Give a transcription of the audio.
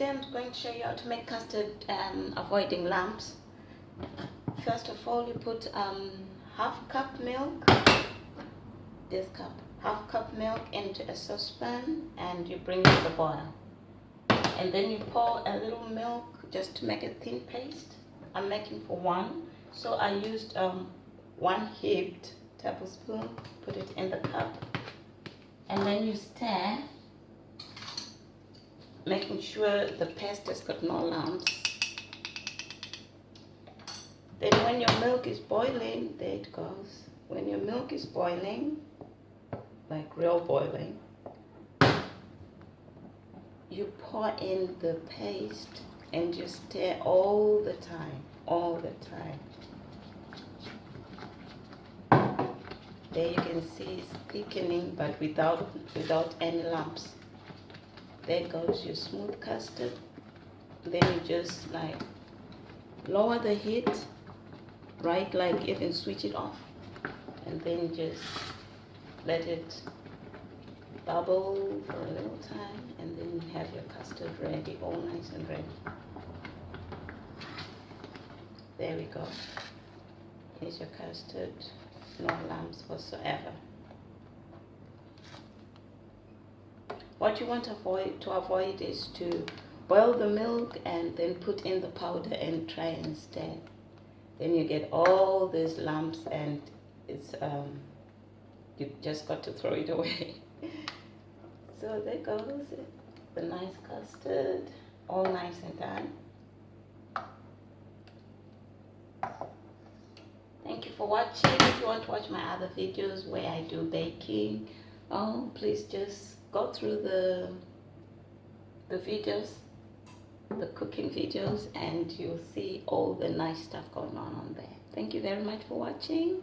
today I'm going to show you how to make custard avoiding lumps. First of all, you put half cup milk, this cup, half cup milk into a saucepan and you bring it to the boil. And then you pour a little milk just to make a thin paste. I'm making for one, so I used 1 heaped tablespoon, put it in the cup, and then you stir, making sure the paste has got no lumps. Then when your milk is boiling, there it goes. When your milk is boiling, like real boiling, you pour in the paste and just stir all the time, all the time. There you can see it's thickening, but without any lumps. There goes your smooth custard. Then you just like lower the heat, right, like even switch it off, and then just let it bubble for a little time, and then you have your custard ready, all nice and ready. There we go. Here's your custard, no lumps whatsoever. What you want to avoid is to boil the milk and then put in the powder and try and stir. Then you get all these lumps and it's you just got to throw it away. So there goes it, the nice custard, all nice and done. Thank you for watching. If you want to watch my other videos where I do baking, please just go through the videos, the cooking videos, and you'll see all the nice stuff going on there. Thank you very much for watching.